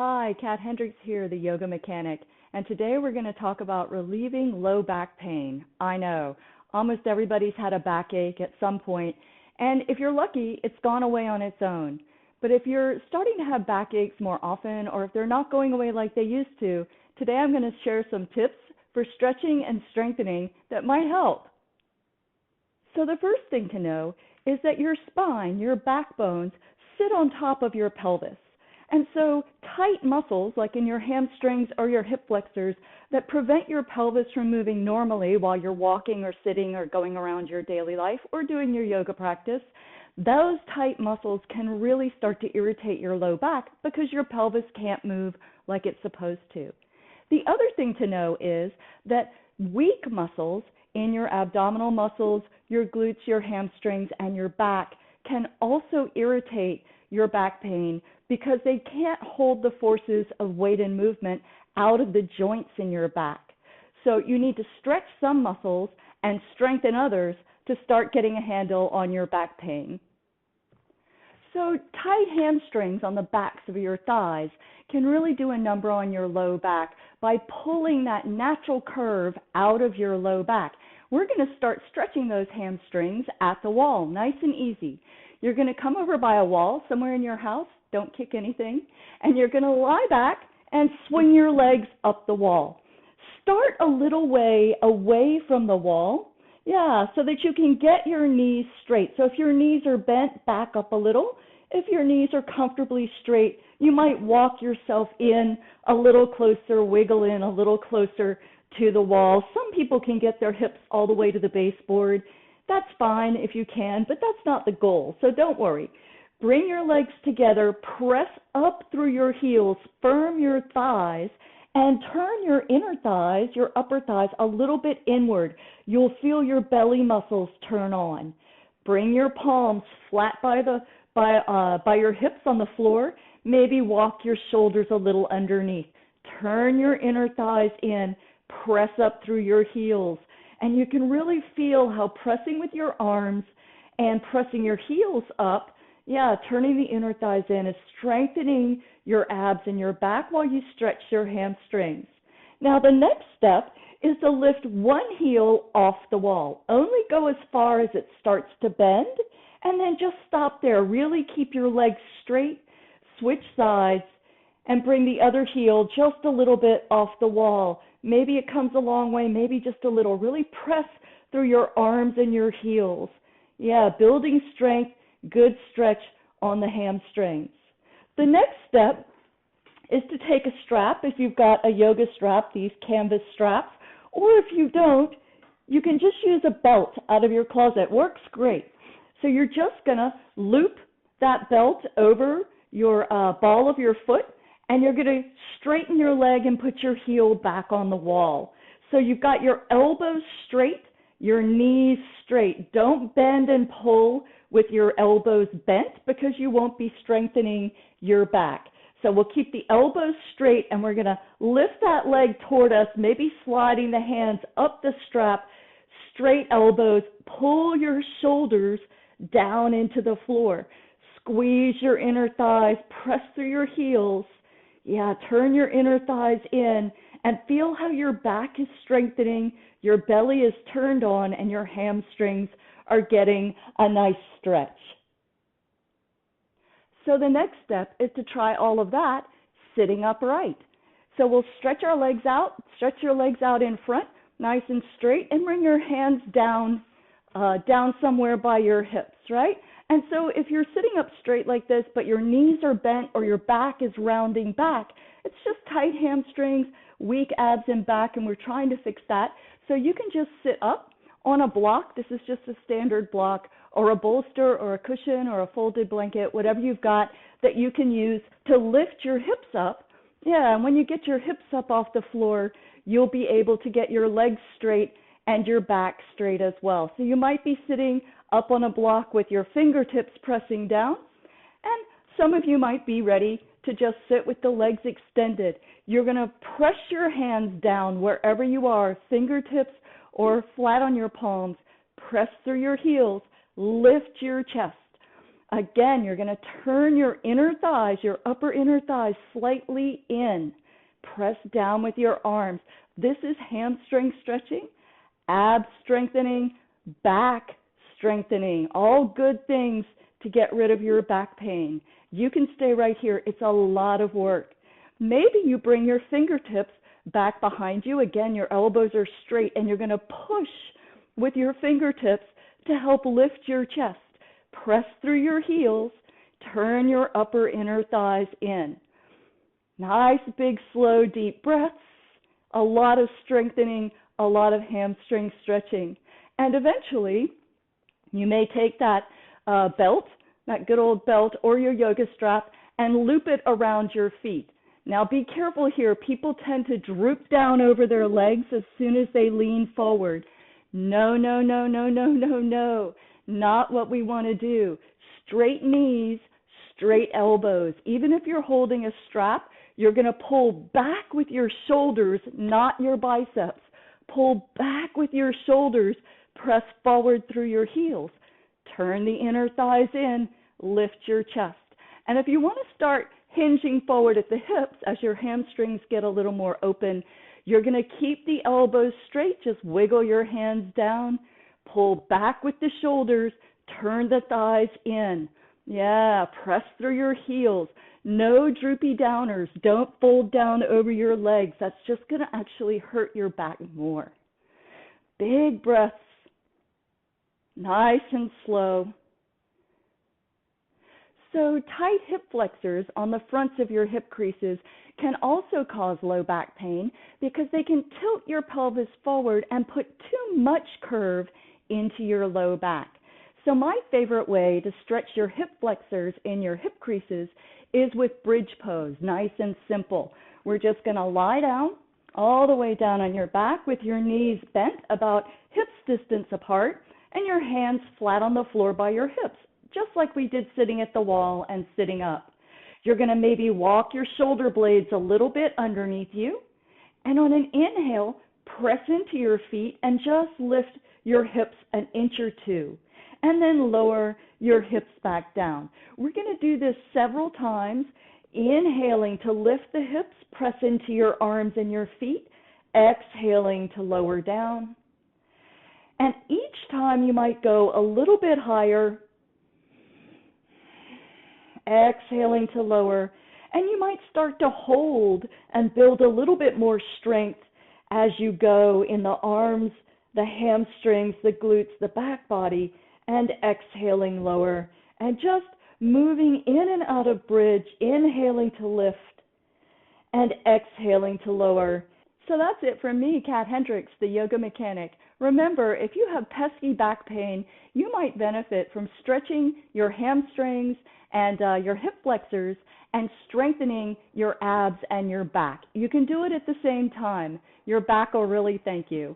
Hi, Kat Hendricks here, the yoga mechanic, and today we're going to talk about relieving low back pain. I know, almost everybody's had a backache at some point, and if you're lucky, it's gone away on its own. But if you're starting to have backaches more often, or if they're not going away like they used to, today I'm going to share some tips for stretching and strengthening that might help. So the first thing to know is that your spine, your backbones, sit on top of your pelvis. And so tight muscles, like in your hamstrings or your hip flexors, that prevent your pelvis from moving normally while you're walking or sitting or going around your daily life or doing your yoga practice, those tight muscles can really start to irritate your low back because your pelvis can't move like it's supposed to. The other thing to know is that weak muscles in your abdominal muscles, your glutes, your hamstrings, and your back can also irritate your back pain because they can't hold the forces of weight and movement out of the joints in your back. So you need to stretch some muscles and strengthen others to start getting a handle on your back pain. So tight hamstrings on the backs of your thighs can really do a number on your low back by pulling that natural curve out of your low back. We're going to start stretching those hamstrings at the wall, nice and easy. You're going to come over by a wall somewhere in your house, don't kick anything, and you're going to lie back and swing your legs up the wall. Start a little way away from the wall, so that you can get your knees straight. So if your knees are bent, back up a little. If your knees are comfortably straight, you might walk yourself in a little closer, wiggle in a little closer to the wall. Some people can get their hips all the way to the baseboard. That's fine if you can, but that's not the goal, so don't worry. Bring your legs together, press up through your heels, firm your thighs, and turn your inner thighs, your upper thighs, a little bit inward. You'll feel your belly muscles turn on. Bring your palms flat by your hips on the floor. Maybe walk your shoulders a little underneath. Turn your inner thighs in, press up through your heels. And you can really feel how pressing with your arms and pressing your heels up, turning the inner thighs in is strengthening your abs and your back while you stretch your hamstrings. Now the next step is to lift one heel off the wall. Only go as far as it starts to bend, and then just stop there. Really keep your legs straight, switch sides, and bring the other heel just a little bit off the wall. Maybe it comes a long way, maybe just a little. Really press through your arms and your heels. Building strength, good stretch on the hamstrings. The next step is to take a strap, if you've got a yoga strap, these canvas straps, or if you don't, you can just use a belt out of your closet. Works great. So you're just going to loop that belt over your ball of your foot, and you're going to straighten your leg and put your heel back on the wall. So you've got your elbows straight, your knees straight. Don't bend and pull with your elbows bent because you won't be strengthening your back. So we'll keep the elbows straight, and we're going to lift that leg toward us, maybe sliding the hands up the strap, straight elbows, pull your shoulders down into the floor. Squeeze your inner thighs, press through your heels. Turn your inner thighs in and feel how your back is strengthening, your belly is turned on, and your hamstrings are getting a nice stretch. So the next step is to try all of that sitting upright. So we'll stretch our legs out, stretch your legs out in front, nice and straight, and bring your hands down somewhere by your hips, right? And so if you're sitting up straight like this, but your knees are bent or your back is rounding back, it's just tight hamstrings, weak abs and back, and we're trying to fix that. So you can just sit up on a block. This is just a standard block, or a bolster or a cushion or a folded blanket, whatever you've got that you can use to lift your hips up. And when you get your hips up off the floor, you'll be able to get your legs straight and your back straight as well. So you might be sitting up on a block with your fingertips pressing down, and some of you might be ready to just sit with the legs extended. You're going to press your hands down wherever you are, fingertips or flat on your palms. Press through your heels, lift your chest. Again, you're going to turn your inner thighs, your upper inner thighs slightly in. Press down with your arms. This is hamstring stretching, ab strengthening, back strengthening. All good things to get rid of your back pain. You can stay right here. It's a lot of work. Maybe you bring your fingertips back behind you. Again, your elbows are straight, and you're going to push with your fingertips to help lift your chest. Press through your heels, turn your upper inner thighs in. Nice, big, slow, deep breaths, a lot of strengthening, a lot of hamstring stretching. And eventually, you may take that belt, that good old belt, or your yoga strap, and loop it around your feet. Now be careful here. People tend to droop down over their legs as soon as they lean forward. No, no, no, no, no, no, no. Not what we want to do. Straight knees, straight elbows. Even if you're holding a strap, you're going to pull back with your shoulders, not your biceps. Pull back with your shoulders. Press forward through your heels. Turn the inner thighs in. Lift your chest. And if you want to start hinging forward at the hips as your hamstrings get a little more open, you're going to keep the elbows straight. Just wiggle your hands down. Pull back with the shoulders. Turn the thighs in. Yeah, press through your heels. No droopy downers. Don't fold down over your legs. That's just going to actually hurt your back more. Big breaths. Nice and slow. So tight hip flexors on the fronts of your hip creases can also cause low back pain because they can tilt your pelvis forward and put too much curve into your low back. So my favorite way to stretch your hip flexors in your hip creases is with bridge pose, nice and simple. We're just going to lie down all the way down on your back with your knees bent about hips distance apart and your hands flat on the floor by your hips, just like we did sitting at the wall and sitting up. You're going to maybe walk your shoulder blades a little bit underneath you, and on an inhale, press into your feet and just lift your hips an inch or two, and then lower your hips back down. We're going to do this several times, inhaling to lift the hips, press into your arms and your feet, exhaling to lower down. And each time you might go a little bit higher, exhaling to lower, and you might start to hold and build a little bit more strength as you go in the arms, the hamstrings, the glutes, the back body, and exhaling lower, and just moving in and out of bridge, inhaling to lift, and exhaling to lower. So that's it from me, Kat Hendricks, the yoga mechanic. Remember, if you have pesky back pain, you might benefit from stretching your hamstrings and your hip flexors and strengthening your abs and your back. You can do it at the same time. Your back will really thank you.